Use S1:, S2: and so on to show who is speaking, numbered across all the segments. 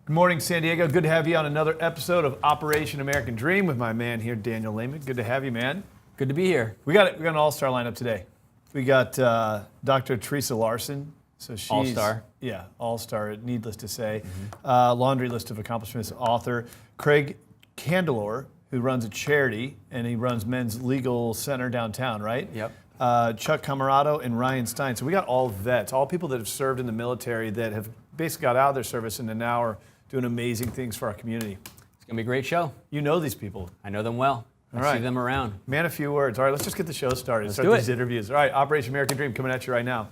S1: Good morning, San Diego. Good to have you on another episode of Operation American Dream with my man here, Daniel Lehman. Good to have you, man.
S2: Good to be here.
S1: We got an all-star lineup today. We got Dr. Theresa Larson. So she's
S2: All-star.
S1: Yeah, all-star, needless to say. Laundry list of accomplishments author. Craig Candelore, who runs a charity, and he runs Men's Legal Center downtown, right?
S2: Yep.
S1: Chuck Camarato and Ryan Stein. So we got all vets, all people that have served in the military that have basically got out of their service and now are doing amazing things for our community.
S2: It's going to be a great show.
S1: You know these people.
S2: I know them well.
S1: All
S2: I
S1: right.
S2: see them around.
S1: Man, a few words. All right, let's just get the show started.
S2: Let's
S1: Start
S2: do
S1: these
S2: it.
S1: interviews. All right, Operation American Dream coming at you right now.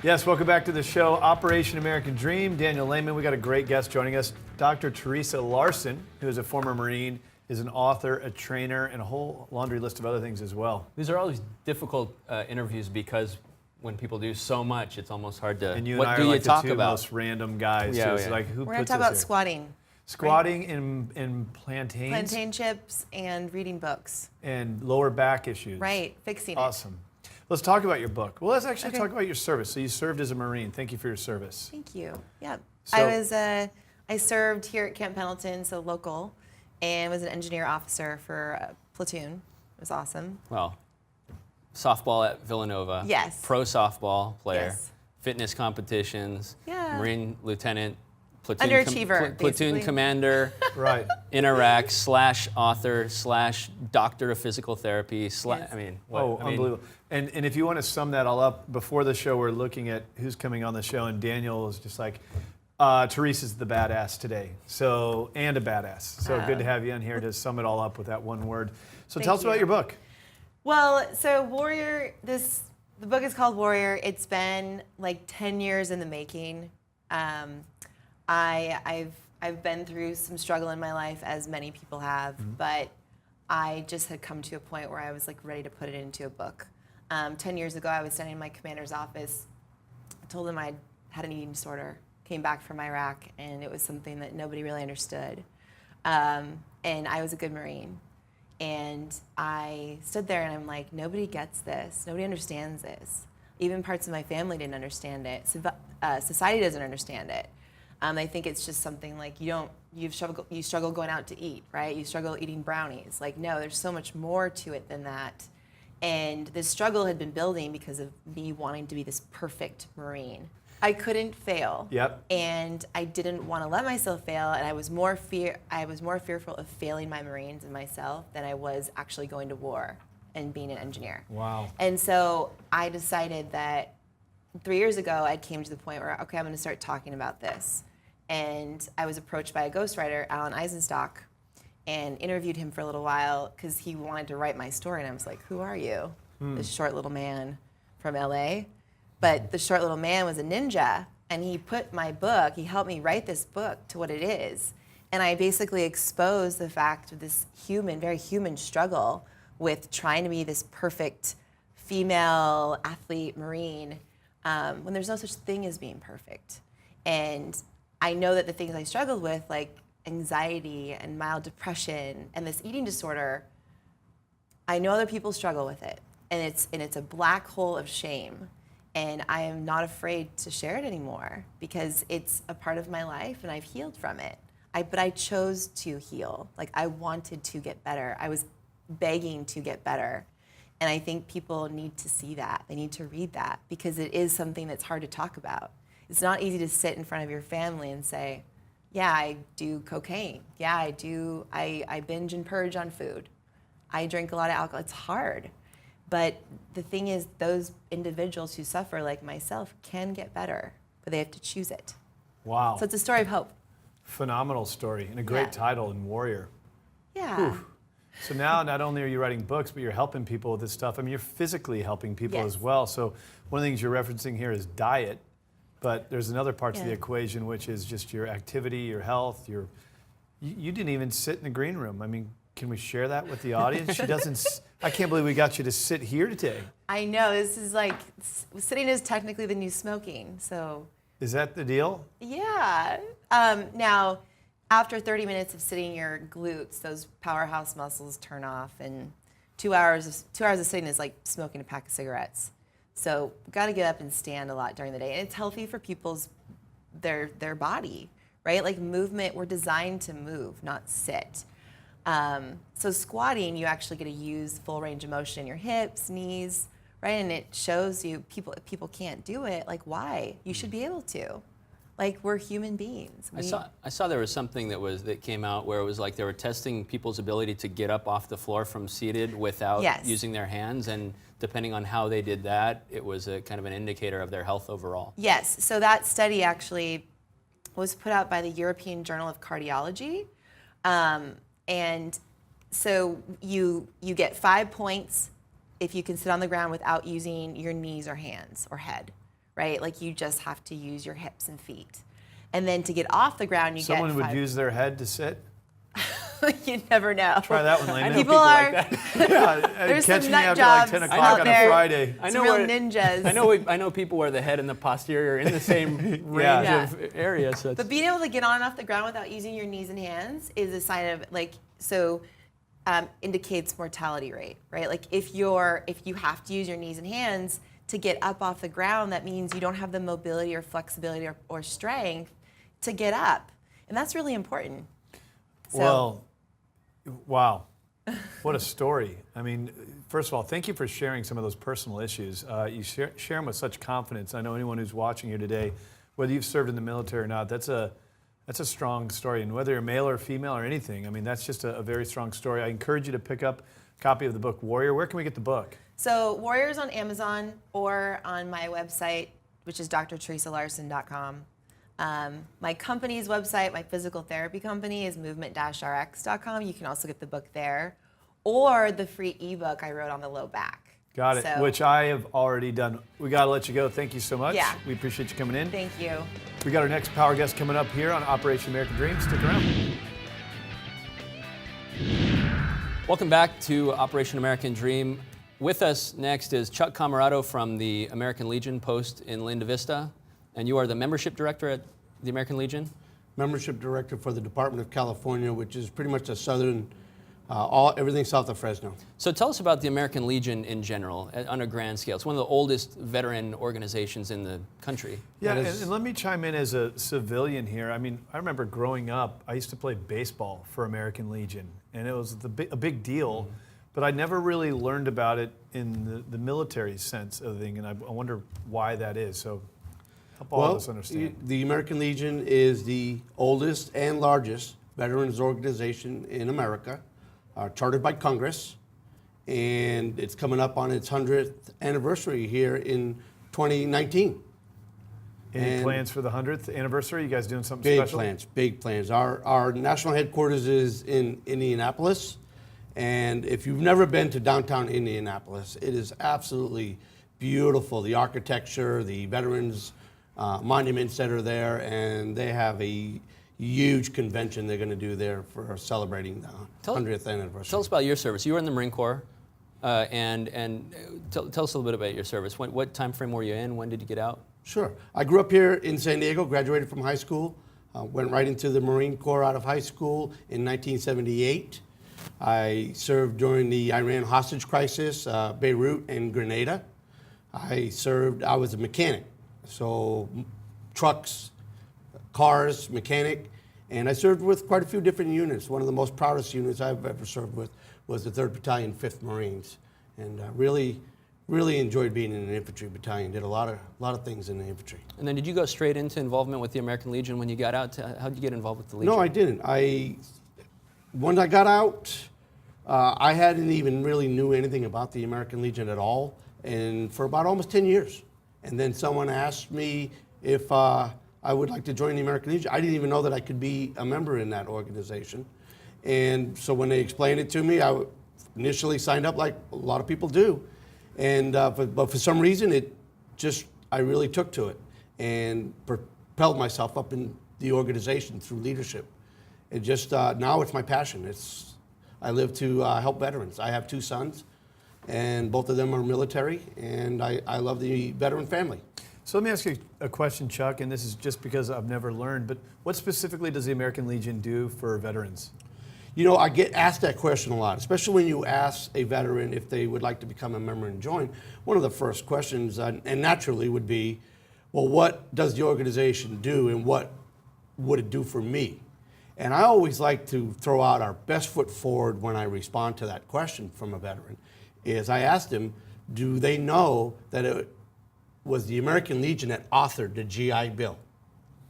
S1: Yes, welcome back to the show, Operation American Dream. Daniel Lehman, we got a great guest joining us, Dr. Theresa Larson, who is a former Marine, is an author, a trainer, and a whole laundry list of other things as well.
S2: These are always difficult interviews because when people do so much, it's almost hard to.
S1: And you
S2: what
S1: and I
S2: do
S1: are
S2: you
S1: like
S2: talk
S1: the two
S2: about?
S1: most random guys.
S2: Yeah,
S1: So it's
S2: yeah.
S1: like, who
S3: We're going
S1: puts
S3: to talk
S1: us
S3: about
S1: here?
S3: squatting.
S1: Squatting in plantains
S3: Plantain chips and reading books.
S1: and lower back issues.
S3: Right, fixing
S1: Awesome. Let's talk about your book. Well, let's actually
S3: Okay.
S1: talk about your service. So you served as a Marine. Thank you for your service.
S3: it. Thank you. Yeah.
S1: So-
S3: I served here at Camp Pendleton, so local, and was an engineer officer for a platoon. It was awesome.
S2: Well, softball at Villanova.
S3: Yes.
S2: Pro softball player.
S3: Yes.
S2: Fitness competitions.
S3: Yeah.
S2: Marine lieutenant. Platoon
S3: Underachiever,
S2: platoon
S3: basically.
S2: commander.
S1: Right.
S2: In Iraq / author / doctor of physical therapy /
S3: Yes.
S2: I mean, what?
S1: Oh,
S2: I mean,
S1: unbelievable. And if you want to sum that all up, before the show, we're looking at who's coming on the show, and Daniel is just like, Teresa's the badass today. So, and a badass. So good to have you on here to sum it all up with that one word. So tell us
S3: Thank
S1: about
S3: you.
S1: your book.
S3: Well, so Warrior, the book is called Warrior. It's been like 10 years in the making. I've been through some struggle in my life, as many people have, but I just had come to a point where I was like ready to put it into a book. 10 years ago, I was standing in my commander's office. I told him I had an eating disorder, came back from Iraq, and it was something that nobody really understood. And I was a good Marine. And I stood there and I'm like, nobody gets this. Nobody understands this. Even parts of my family didn't understand it. Society doesn't understand it. They think it's just something like you struggle going out to eat, right? You struggle eating brownies. Like, no, there's so much more to it than that. And this struggle had been building because of me wanting to be this perfect Marine. I couldn't fail.
S1: Yep.
S3: And I didn't want to let myself fail, and I was more fearful of failing my Marines and myself than I was actually going to war and being an engineer.
S1: Wow.
S3: And so I decided that 3 years ago, I came to the point where, okay, I'm going to start talking about this. And I was approached by a ghostwriter, Alan Eisenstock, and interviewed him for a little while because he wanted to write my story. And I was like, who are you? This short little man from LA. But the short little man was a ninja, and he put my book, he helped me write this book to what it is. And I basically exposed the fact of this very human struggle with trying to be this perfect female athlete Marine when there's no such thing as being perfect. And I know that the things I struggled with, like anxiety and mild depression and this eating disorder, I know other people struggle with it. And it's a black hole of shame. And I am not afraid to share it anymore because it's a part of my life and I've healed from it. But I chose to heal. Like, I wanted to get better. I was begging to get better. And I think people need to see that. They need to read that because it is something that's hard to talk about. It's not easy to sit in front of your family and say, yeah, I do cocaine. Yeah, I binge and purge on food. I drink a lot of alcohol. It's hard. But the thing is, those individuals who suffer like myself can get better, but they have to choose it.
S1: Wow.
S3: So it's a story of hope.
S1: Phenomenal story and a great
S3: Yeah.
S1: title in Warrior.
S3: Yeah.
S1: Whew. So now not only are you writing books, but you're helping people with this stuff. I mean, you're physically helping people
S3: Yes.
S1: as well. So one of the things you're referencing here is diet, but there's another part to the equation, which is just your activity, your health, you didn't even sit in the green room. I mean, can we share that with the audience? She doesn't, I can't believe we got you to sit here today.
S3: I know, this is like, sitting is technically the new smoking, so.
S1: Is that the deal?
S3: Yeah. Now, after 30 minutes of sitting, your glutes, those powerhouse muscles turn off, and 2 hours of sitting is like smoking a pack of cigarettes. So, got to get up and stand a lot during the day, and it's healthy for people's their body, right? Like movement, we're designed to move, not sit. So squatting, you actually get to use full range of motion in your hips, knees, right? And it shows you if people can't do it, like why? You should be able to. Like, we're human beings.
S2: I saw there was something that came out where it was like they were testing people's ability to get up off the floor from seated without using their hands, and depending on how they did that, it was a kind of an indicator of their health overall.
S3: Yes, so that study actually was put out by the European Journal of Cardiology. And so you get 5 points if you can sit on the ground without using your knees or hands or head, right? Like, you just have to use your hips and feet. And then to get off the ground,
S1: Someone would use their head to sit?
S3: You never know.
S1: Try that one, Lane.
S2: I know people like that.
S1: Yeah,
S3: There's
S1: catch
S3: some
S1: me
S3: nut
S1: after
S3: jobs
S1: like 10
S3: out
S1: o'clock on
S3: there.
S1: a Friday.
S3: Some real ninjas.
S2: I know people where the head and the posterior are in the same range
S3: Yeah.
S2: of area. So
S3: But being able to get on and off the ground without using your knees and hands is a sign of, like, indicates mortality rate, right? Like, if you have to use your knees and hands to get up off the ground, that means you don't have the mobility or flexibility or strength to get up. And that's really important. So,
S1: Well, wow. What a story. I mean, first of all, thank you for sharing some of those personal issues. You share them with such confidence. I know anyone who's watching here today, whether you've served in the military or not, that's a strong story. And whether you're male or female or anything, I mean, that's just a very strong story. I encourage you to pick up a copy of the book, Warrior. Where can we get the book?
S3: So Warrior's on Amazon or on my website, which is drteresalarson.com. My company's website, my physical therapy company, is movement-rx.com. You can also get the book there, or the free ebook I wrote on the low back.
S1: Got it,
S3: So,
S1: which I have already done. We got to let you go. Thank you so much.
S3: Yeah.
S1: We appreciate you coming in.
S3: Thank you.
S1: We got our next power guest coming up here on Operation American Dream. Stick around.
S2: welcome back to Operation American Dream. With us next is Chuck Camarato from the American Legion post in Linda Vista, and you are the membership director at the American Legion?
S4: Membership director for the Department of California, which is pretty much the southern, everything south of Fresno.
S2: So tell us about the American Legion in general, on a grand scale. It's one of the oldest veteran organizations in the country.
S1: Yeah, and let me chime in as a civilian here. I mean, I remember growing up, I used to play baseball for American Legion, and it was a big deal, but I never really learned about it in the military sense of the thing, and I wonder why that is. So help all of us understand.
S4: The American Legion is the oldest and largest veterans organization in America, chartered by Congress, and it's coming up on its 100th anniversary here in 2019.
S1: Any plans for the 100th anniversary? You guys doing something
S4: Big
S1: special?
S4: big plans. Our national headquarters is in Indianapolis, and if you've never been to downtown Indianapolis, it is absolutely beautiful. The architecture, the veterans monuments that are there, and they have a huge convention they're going to do there for celebrating the 100th anniversary.
S2: Tell us about your service. You were in the Marine Corps, and tell us a little bit about your service. What time frame were you in? When did you get out?
S4: Sure. I grew up here in San Diego, graduated from high school, went right into the Marine Corps out of high school in 1978. I served during the Iran hostage crisis, Beirut and Grenada. I was a mechanic, so trucks, cars, mechanic, and I served with quite a few different units. One of the most proudest units I've ever served with was the 3rd Battalion, 5th Marines, and really enjoyed being in an infantry battalion. Did a lot of things in the infantry.
S2: And then did you go straight into involvement with the American Legion when you got out? How did you get involved with the Legion?
S4: No, I didn't. When I got out, I hadn't even really knew anything about the American Legion at all, and for about almost 10 years. And then someone asked me if I would like to join the American Legion. I didn't even know that I could be a member in that organization. And so when they explained it to me, I initially signed up like a lot of people do. And but for some reason, I really took to it and propelled myself up in the organization through leadership. It just, now it's my passion. I live to help veterans. I have 2 sons, and both of them are military, and I love the veteran family.
S1: So let me ask you a question, Chuck, and this is just because I've never learned, but what specifically does the American Legion do for veterans?
S4: You know, I get asked that question a lot, especially when you ask a veteran if they would like to become a member and join. One of the first questions, and naturally, would be, well, what does the organization do, and what would it do for me? And I always like to throw out our best foot forward when I respond to that question from a veteran, is I asked them, do they know that it was the American Legion that authored the GI Bill?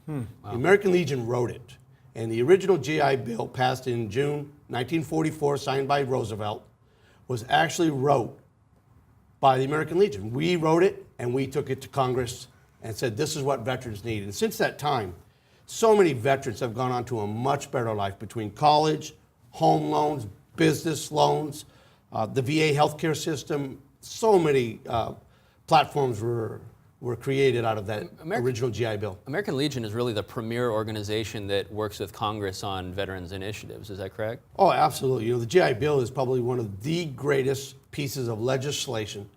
S4: Wow. The American Legion wrote it. And the original GI Bill, passed in June 1944, signed by Roosevelt, was actually wrote by the American Legion. We wrote it, and we took it to Congress and said, this is what veterans need. And since that time, so many veterans have gone on to a much better life between college, home loans, business loans, the VA healthcare system. So many platforms were created out of that original GI Bill.
S2: American Legion is really the premier organization that works with Congress on veterans initiatives. Is that correct?
S4: Oh, absolutely. You know, the GI Bill is probably one of the greatest pieces of legislation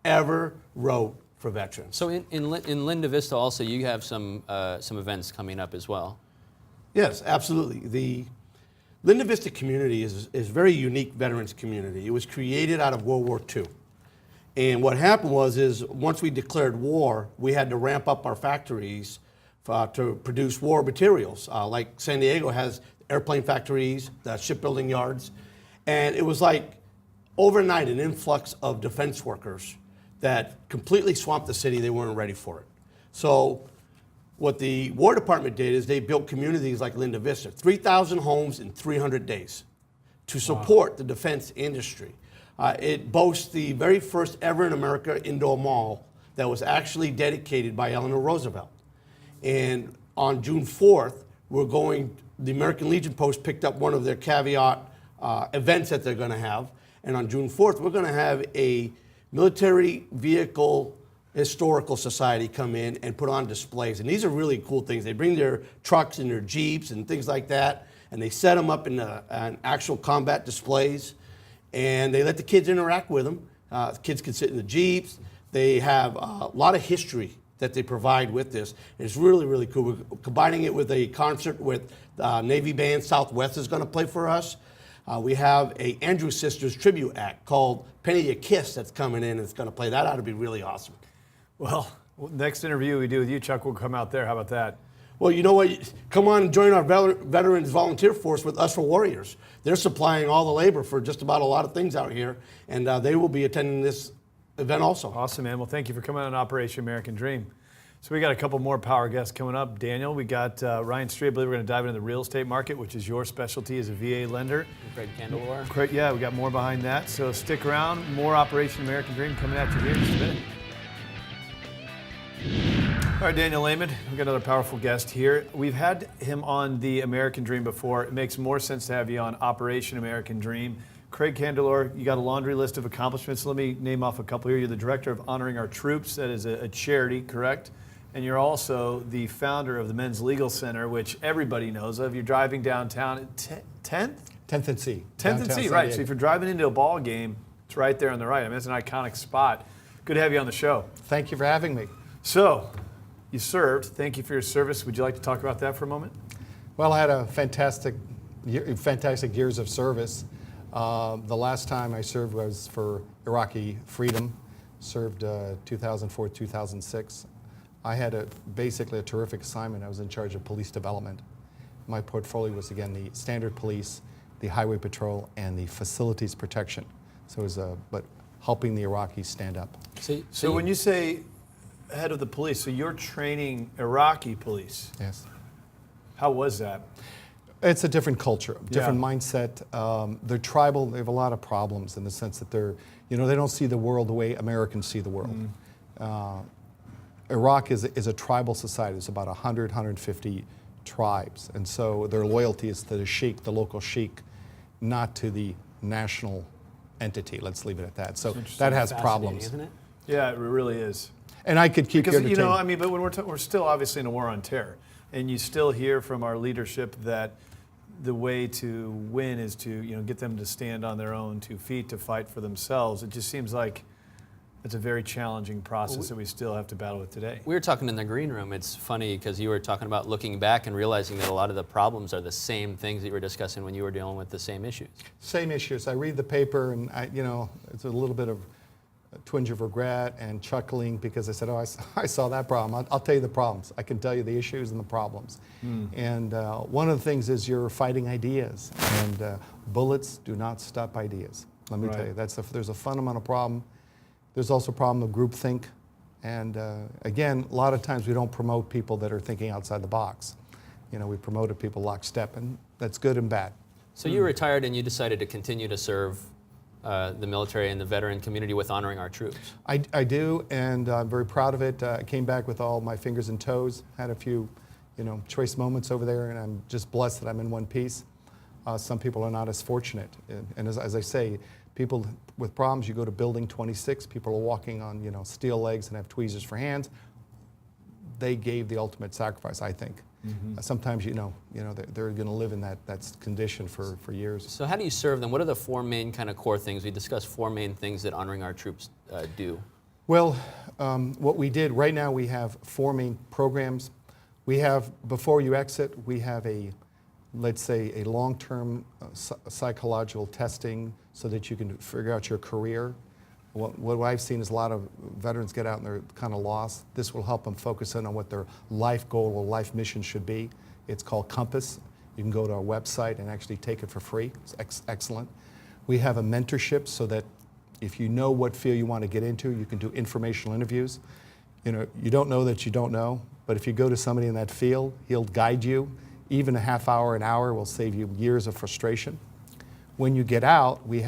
S4: ever wrote for veterans.
S2: So in Linda Vista also, you have some events coming up as well.
S4: Yes, absolutely. The Linda Vista community is a very unique veterans community. It was created out of World War II. And what happened was once we declared war, we had to ramp up our factories to produce war materials. Like San Diego has airplane factories, the shipbuilding yards. And it was like overnight an influx of defense workers that completely swamped the city. They weren't ready for it. So what the War Department did is they built communities like Linda Vista, 3,000 homes in 300 days to support the defense industry. It boasts the very first ever in America indoor mall that was actually dedicated by Eleanor Roosevelt. And on June 4th, the American Legion Post picked up one of their caveat events that they're going to have. And on June 4th, we're going to have a military vehicle historical society come in and put on displays. And these are really cool things. They bring their trucks and their Jeeps and things like that, and they set them up in actual combat displays. And they let the kids interact with them. The kids can sit in the Jeeps. They have a lot of history that they provide with this. And it's really, really cool. We're combining it with a concert with Navy Band Southwest is going to play for us. We have a Andrews Sisters tribute act called Penny a Kiss that's coming in and it's going to play. That ought to be really awesome.
S1: Well, next interview we do with you, Chuck, we'll come out there. How about that?
S4: Well, you know what? Come on and join our Veterans Volunteer Force with Us for Warriors. They're supplying all the labor for just about a lot of things out here, and they will be attending this event also.
S1: Awesome, man. Well, thank you for coming on Operation American Dream. So we got a couple more power guests coming up. Daniel, we got Ryan Street. I believe we're going to dive into the real estate market, which is your specialty as a VA lender.
S2: Craig Candelore.
S1: Craig, yeah, we got more behind that. So stick around. More Operation American Dream coming at you here in just a minute. All right, Daniel Lehman, we've got another powerful guest here. We've had him on the American Dream before. It makes more sense to have you on Operation American Dream. Craig Candelore, you got a laundry list of accomplishments. Let me name off a couple here. You're the director of Honoring Our Troops. That is a charity, correct? And you're also the founder of the Men's Legal Center, which everybody knows of. You're driving downtown at 10th?
S5: 10th and C.
S1: 10th and C, right. So if you're driving into a ball game, it's right there on the right. I mean, it's an iconic spot. Good to have you on the show.
S5: Thank you for having me.
S1: So, you served. Thank you for your service. Would you like to talk about that for a moment?
S5: Well, I had a fantastic years of service. The last time I served was for Iraqi freedom. Served 2004, 2006. I had basically a terrific assignment. I was in charge of police development. My portfolio was, again, the standard police, the highway patrol, and the facilities protection. So it was helping the Iraqis stand up.
S1: So when you say head of the police, so you're training Iraqi police.
S5: Yes.
S1: How was that?
S5: It's a different culture, different mindset. They're tribal. They have a lot of problems in the sense that they don't see the world the way Americans see the world. Iraq is a tribal society. There's about 150 tribes, and so their loyalty is to the sheikh, the local sheikh, not to the national entity. Let's leave it at that. So that has problems,
S2: isn't it?
S1: Yeah, it really is.
S5: And I could keep
S1: Because,
S5: you
S1: you know,
S5: entertained.
S1: I mean, but when we're still obviously in a war on terror, and you still hear from our leadership that the way to win is to, you know, get them to stand on their own 2 feet to fight for themselves. It just seems like it's a very challenging process that we still have to battle with today.
S2: We were talking in the green room. It's funny because you were talking about looking back and realizing that a lot of the problems are the same things that you were discussing when you were dealing with the same issues.
S5: Same issues. I read the paper, and it's a little bit of a twinge of regret and chuckling because I said, oh, I saw that problem. I'll tell you the problems. I can tell you the issues and the problems. And one of the things is you're fighting ideas, and bullets do not stop ideas. Let me tell you, there's a fundamental problem. There's also a problem of groupthink. And again, a lot of times we don't promote people that are thinking outside the box. You know, we promoted people lockstep, and that's good and bad.
S2: So you retired and you decided to continue to serve the military and the veteran community with honoring our troops.
S5: I do, and I'm very proud of it. I came back with all my fingers and toes, had a few, choice moments over there, and I'm just blessed that I'm in one piece. Some people are not as fortunate. And as I say, people with problems, you go to building 26, people are walking on, steel legs and have tweezers for hands. They gave the ultimate sacrifice, I think. Sometimes, they're going to live in that condition for years.
S2: So how do you serve them? What are the 4 main kind of core things? We discussed 4 main things that honoring our troops do.
S5: Well, what we did, right now we have 4 main programs. We have, before you exit, we have let's say a long-term psychological testing so that you can figure out your career. What I've seen is a lot of veterans get out and they're kind of lost. This will help them focus in on what their life goal or life mission should be. It's called Compass. You can go to our website and actually take it for free. It's excellent. We have a mentorship so that if you know what field you want to get into, you can do informational interviews. You don't know that you don't know, but if you go to somebody in that field, he'll guide you. Even a half hour, an hour will save you years of frustration. When you get out, we've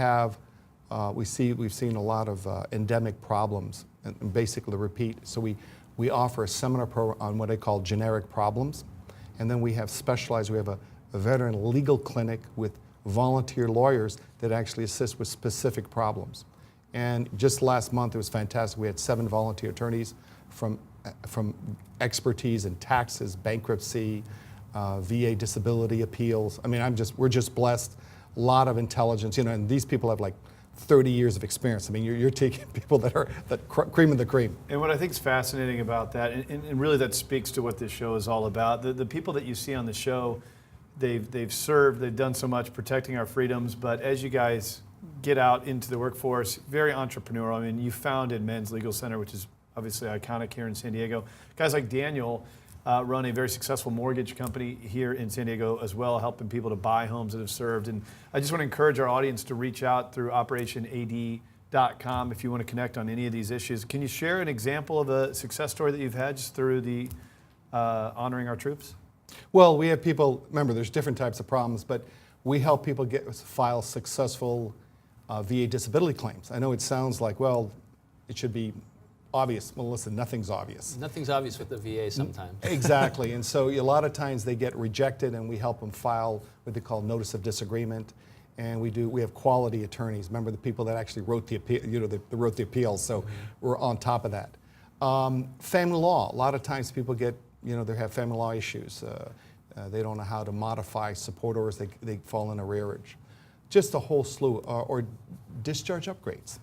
S5: seen a lot of endemic problems, and basically repeat. So we offer a seminar program on what I call generic problems, and then we have specialized. We have a veteran legal clinic with volunteer lawyers that actually assist with specific problems. And just last month, it was fantastic. We had 7 volunteer attorneys from expertise in taxes, bankruptcy, VA disability appeals. I mean, we're just blessed. A lot of intelligence, and these people have like 30 years of experience. I mean, you're taking people that are the cream of the cream.
S1: And what I think is fascinating about that, and really that speaks to what this show is all about, the people that you see on the show, they've served, they've done so much protecting our freedoms, but as you guys get out into the workforce, very entrepreneurial. I mean, you founded Men's Legal Center, which is obviously iconic here in San Diego. Guys like Daniel run a very successful mortgage company here in San Diego as well, helping people to buy homes that have served. And I just want to encourage our audience to reach out through OperationAD.com if you want to connect on any of these issues. Can you share an example of a success story that you've had just through the honoring our troops?
S5: Well, we have people, remember, there's different types of problems, but we help people file successful VA disability claims. I know it sounds like, well, it should be obvious. Well, listen, nothing's obvious.
S2: Nothing's obvious with the VA sometimes.
S5: Exactly, and so a lot of times they get rejected, and we help them file what they call notice of disagreement. And we have quality attorneys. Remember the people that actually wrote the appeal, they wrote the appeals. So we're on top of that. Family law. A lot of times people get, they have family law issues. They don't know how to modify support orders. They fall in arrearage. Just a whole slew, or discharge upgrades.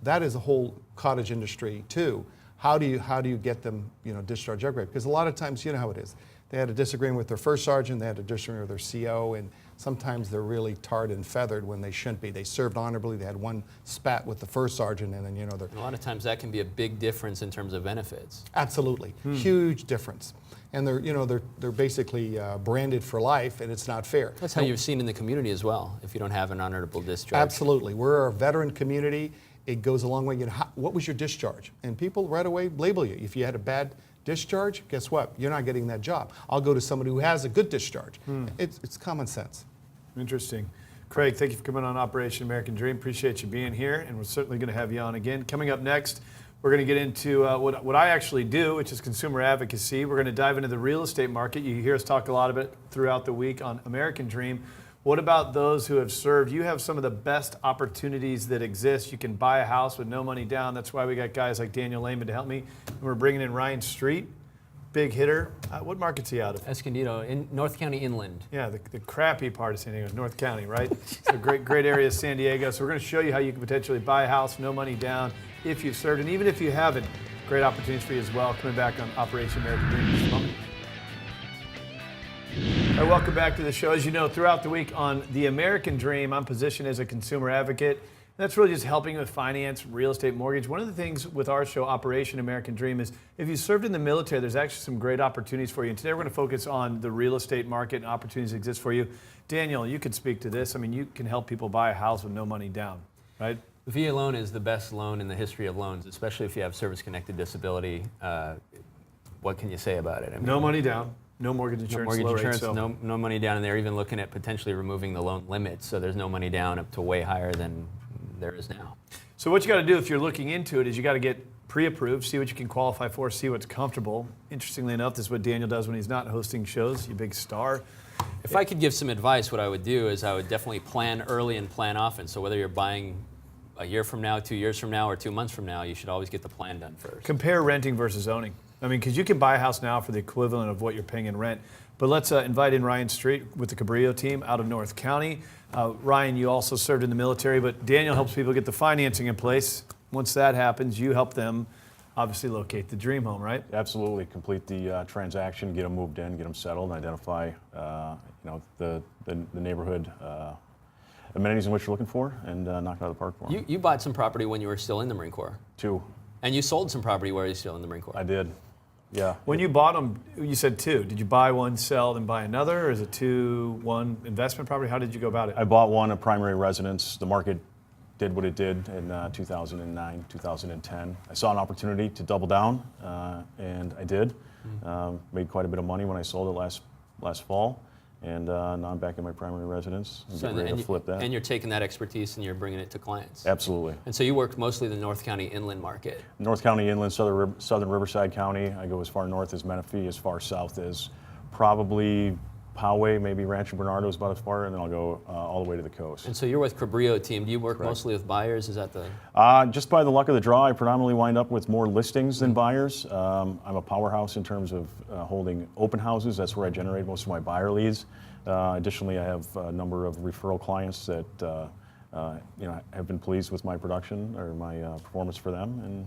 S5: That is a whole cottage industry too. How do you get them, discharge upgrade? Because a lot of times, you know how it is. They had a disagreement with their first sergeant, they had a disagreement with their CO, and sometimes they're really tarred and feathered when they shouldn't be. They served honorably, they had one spat with the first sergeant, and then, they're...
S2: And a lot of times that can be a big difference in terms of benefits.
S5: Absolutely, huge difference. And they're basically branded for life, and it's not fair.
S2: That's how you've seen in the community as well, if you don't have an honorable discharge.
S5: Absolutely, we're a veteran community. It goes a long way. What was your discharge? And people right away label you. If you had a bad discharge, guess what? You're not getting that job. I'll go to somebody who has a good discharge. It's common sense.
S1: Interesting. Craig, thank you for coming on Operation American Dream. Appreciate you being here, and we're certainly going to have you on again. Coming up next, we're going to get into what I actually do, which is consumer advocacy. We're going to dive into the real estate market. You hear us talk a lot about it throughout the week on American Dream. What about those who have served? You have some of the best opportunities that exist. You can buy a house with no money down. That's why we got guys like Daniel Lehman to help me. And we're bringing in Ryan Street, big hitter. What market's he out of?
S2: Escondido, in North County Inland.
S1: Yeah, the crappy part of San Diego, North County, right? It's a great area of San Diego. So we're going to show you how you can potentially buy a house, no money down, if you've served. And even if you haven't, great opportunities for you as well. Coming back on Operation American Dream in just a moment. All right, welcome back to the show. As you know, throughout the week on The American Dream, I'm positioned as a consumer advocate. That's really just helping with finance, real estate, mortgage. One of the things with our show, Operation American Dream, is if you served in the military, there's actually some great opportunities for you. And today we're going to focus on the real estate market and opportunities that exist for you. Daniel, you could speak to this. I mean, you can help people buy a house with no money down, right?
S2: The VA loan is the best loan in the history of loans, especially if you have service-connected disability. What can you say about it? I mean,
S1: No money down. No mortgage insurance,
S2: no mortgage
S1: low
S2: insurance,
S1: rate, so.
S2: no money down, and they're even looking at potentially removing the loan limit, so there's no money down up to way higher than there is now.
S1: So what you got to do if you're looking into it is you got to get pre-approved, see what you can qualify for, see what's comfortable. Interestingly enough, this is what Daniel does when he's not hosting shows, you big star.
S2: If I could give some advice, what I would do is I would definitely plan early and plan often. So whether you're buying a year from now, 2 years from now, or 2 months from now, you should always get the plan done first.
S1: Compare renting versus owning. I mean, because you can buy a house now for the equivalent of what you're paying in rent. But let's invite in Ryan Street with the Camarato team out of North County. Ryan, you also served in the military, but Daniel helps people get the financing in place. Once that happens, you help them obviously locate the dream home, right?
S6: Absolutely. Complete the transaction, get them moved in, get them settled, identify the neighborhood amenities in which you're looking for, and knock it out of the park for them.
S2: You bought some property when you were still in the Marine Corps.
S6: 2.
S2: And you sold some property while you were still in the Marine Corps.
S6: I did. Yeah.
S1: When you bought them, you said 2. Did you buy one, sell, then buy another? Or is it 2, 1 investment property? How did you go about it?
S6: I bought one, a primary residence. The market did what it did in 2009, 2010. I saw an opportunity to double down, and I did. Made quite a bit of money when I sold it last fall. And now I'm back in my primary residence and getting ready to flip that.
S2: And you're taking that expertise and you're bringing it to clients.
S6: Absolutely.
S2: And so you work mostly the North County Inland market.
S6: North County Inland, southern Riverside County. I go as far north as Menifee, as far south as probably Poway, maybe Rancho Bernardo is about as far, and then I'll go all the way to the coast.
S2: And so you're with Camarato team. Do you work mostly with buyers? Is that the?
S6: Just by the luck of the draw, I predominantly wind up with more listings than buyers. I'm a powerhouse in terms of holding open houses. That's where I generate most of my buyer leads. Additionally, I have a number of referral clients that have been pleased with my production or my performance for them, and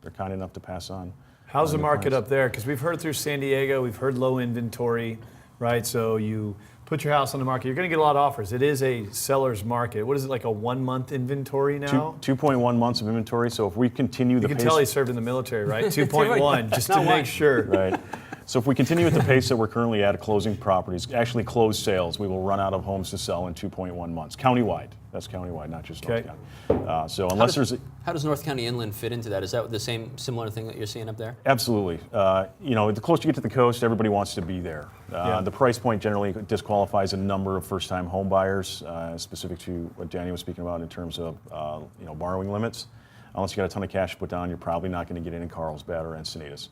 S6: they're kind enough to pass on.
S1: How's the market
S6: clients.
S1: up there? Because we've heard through San Diego, we've heard low inventory, right? So you put your house on the market, you're going to get a lot of offers. It is a seller's market. What is it, like a 1 month inventory now?
S6: 2.1 months of inventory. So if we continue the
S1: You
S6: pace,
S1: can tell he served in the military, right? 2.1, just to
S2: Not
S1: make
S2: one.
S1: sure.
S6: right. So if we continue at the pace that we're currently at closing properties, actually closed sales, we will run out of homes to sell in 2.1 months, countywide. That's countywide, not just North County. So unless
S2: How does North County Inland fit into that? Is that the same similar thing that you're seeing up there?
S6: Absolutely. The closer you get to the coast, everybody wants to be there.
S1: Yeah.
S6: The price point generally disqualifies a number of first-time home buyers, specific to what Danny was speaking about in terms of borrowing limits. Unless you got a ton of cash to put down, you're probably not going to get in Carlsbad or Encinitas.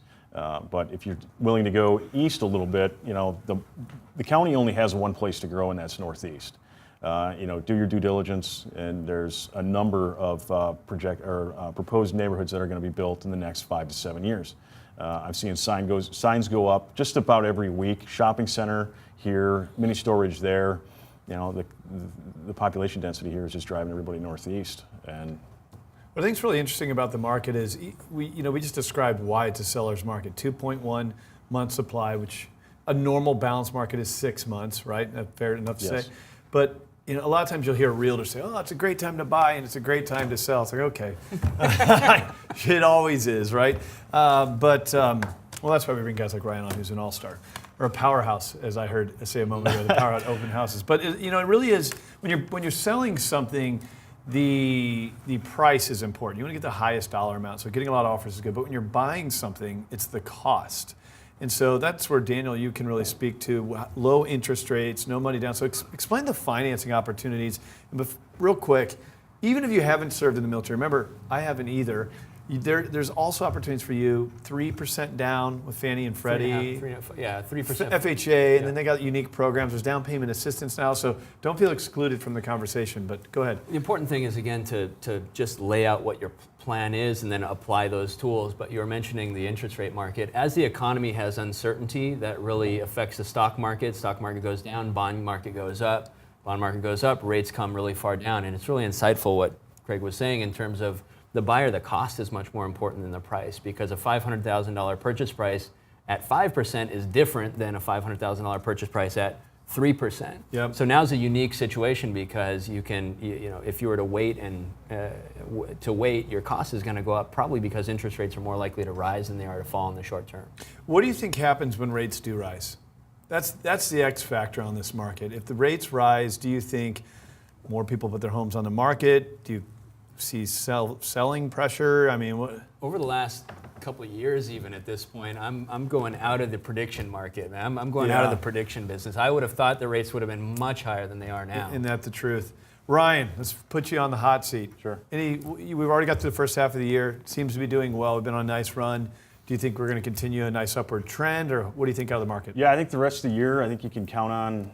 S6: But if you're willing to go east a little bit, the county only has one place to grow, and that's northeast. Do your due diligence, and there's a number of proposed neighborhoods that are going to be built in the next 5 to 7 years. I've seen signs go up just about every week. Shopping center here, mini storage there. The population density here is just driving everybody northeast. And
S1: What I think is really interesting about the market is we just described why it's a seller's market. 2.1 month supply, which a normal balanced market is 6 months, right? Fair enough to
S6: Yes.
S1: say. But a lot of times you'll hear a realtor say, "Oh, it's a great time to buy and it's a great time to sell." It's like, okay, it always is, right? Well, that's why we bring guys like Ryan on, who's an all-star. Or a powerhouse, as I heard say a moment ago, the powerhouse open houses. But it really is when you're selling something. The price is important. You want to get the highest dollar amount, so getting a lot of offers is good. But when you're buying something, it's the cost. And so that's where, Daniel, you can really speak to low interest rates, no money down. So explain the financing opportunities. But real quick, even if you haven't served in the military, remember, I haven't either. There's also opportunities for you, 3% down with Fannie and Freddie.
S2: 3%.
S1: FHA, and then they got unique programs. There's down payment assistance now, so don't feel excluded from the conversation, but go ahead.
S2: The important thing is, again, to just lay out what your plan is and then apply those tools. But you were mentioning the interest rate market. As the economy has uncertainty, that really affects the stock market. Stock market goes down, bond market goes up. Bond market goes up, rates come really far down. And it's really insightful what Craig was saying in terms of the buyer, the cost is much more important than the price, because a $500,000 purchase price at 5% is different than a $500,000 purchase price at 3%.
S1: Yep.
S2: So now's a unique situation because you can, if you were to wait and your cost is going to go up, probably because interest rates are more likely to rise than they are to fall in the short term.
S1: What do you think happens when rates do rise? That's the X factor on this market. If the rates rise, do you think more people put their homes on the market? Do you see selling pressure? I mean, what?
S2: Over the last couple of years, even at this point, I'm going out of the prediction market, man. I'm going out of the prediction business. I would have thought the rates would have been much higher than they are now.
S1: Isn't that the truth? Ryan, let's put you on the hot seat.
S6: Sure.
S1: We've already got through the first half of the year. Seems to be doing well. We've been on a nice run. Do you think we're going to continue a nice upward trend, or what do you think out of the market?
S6: Yeah, I think the rest of the year, I think you can count on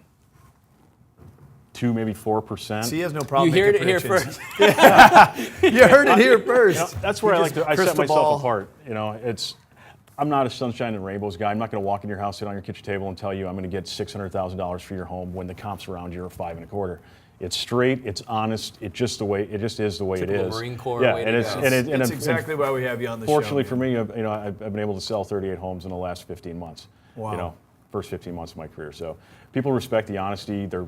S6: 2, maybe 4%.
S1: See, he has no problem.
S2: You heard it
S1: making
S2: here
S1: predictions.
S2: first.
S1: You heard it here first.
S6: That's where I set
S1: crystal
S6: myself
S1: ball.
S6: apart. I'm not a sunshine and rainbows guy. I'm not going to walk in your house, sit on your kitchen table, and tell you I'm going to get $600,000 for your home when the comps around you are 5.25. It's straight. It's honest. It just is the way it
S2: Typical
S6: is.
S2: Marine Corps
S6: yeah,
S2: way
S6: and
S2: to
S6: it's
S2: go.
S6: and
S1: That's exactly why we have you on the show.
S6: Fortunately for me, I've been able to sell 38 homes in the last 15 months.
S1: Wow.
S6: First 15 months of my career. So people respect the honesty. They're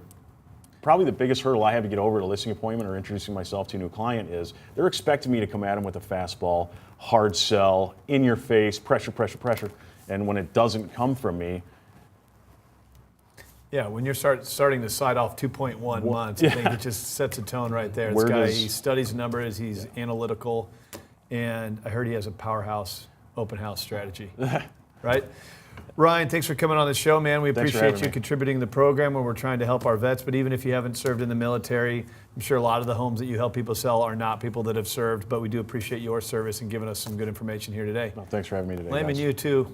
S6: probably the biggest hurdle I have to get over at a listing appointment or introducing myself to a new client is they're expecting me to come at them with a fastball, hard sell, in your face, pressure, pressure, pressure. And when it doesn't come from me,
S1: yeah, when you're starting to slide off 2.1 months, I think it just sets a tone right there. This guy, he studies numbers, he's analytical, and I heard he has a powerhouse open house strategy, right? Ryan, thanks for coming on the show, man. We appreciate you contributing to the program where we're trying to help our vets. But even if you haven't served in the military, I'm sure a lot of the homes that you help people sell are not people that have served. But we do appreciate your service and giving us some good information here today.
S6: Well, thanks for having me today.
S1: Blaming you too.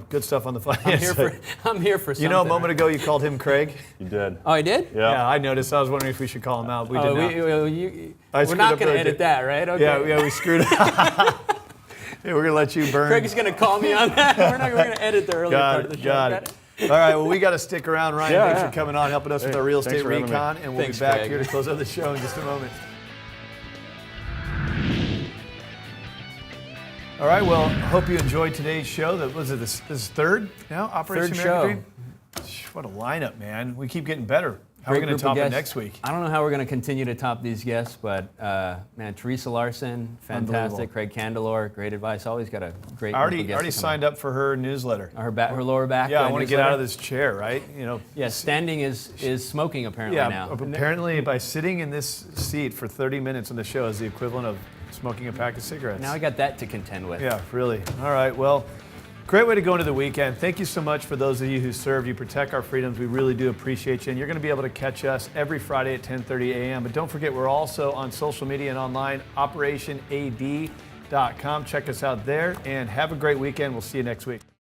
S1: Good stuff on the finance.
S2: I'm here for something.
S1: You know, a moment ago you called him Craig.
S6: You did.
S2: Oh, I did?
S1: Yeah, I noticed. I was wondering if we should call him out. We did not.
S2: We're not going to edit that, right? Okay.
S1: Yeah, we screwed up. Yeah, we're going to let you burn.
S2: Craig's going to call me on that. We're going to edit the earlier part of the show.
S1: Got it. All right, well, we got to stick around. Ryan, thanks for coming on, helping us with our real estate recon, and we'll be back here to close out the show in just a moment. All right, well, hope you enjoyed today's show. This is third now, Operation American Dream? What a lineup, man. We keep getting better. How are we going to top it next week?
S2: I don't know how we're going to continue to top these guests, but man, Theresa Larson, fantastic. Craig Candelore, great advice. Always got a great.
S1: I already signed up for her newsletter.
S2: Her lower back.
S1: Yeah, I want to get out of this chair, right?
S2: Yeah, standing is smoking apparently now.
S1: Apparently, by sitting in this seat for 30 minutes on the show is the equivalent of smoking a pack of cigarettes.
S2: Now I got that to contend with.
S1: Yeah, really. All right, well. Great way to go into the weekend. Thank you so much for those of you who served. You protect our freedoms. We really do appreciate you. And you're going to be able to catch us every Friday at 10:30 a.m. But don't forget, we're also on social media and online, operationad.com. Check us out there and have a great weekend. We'll see you next week.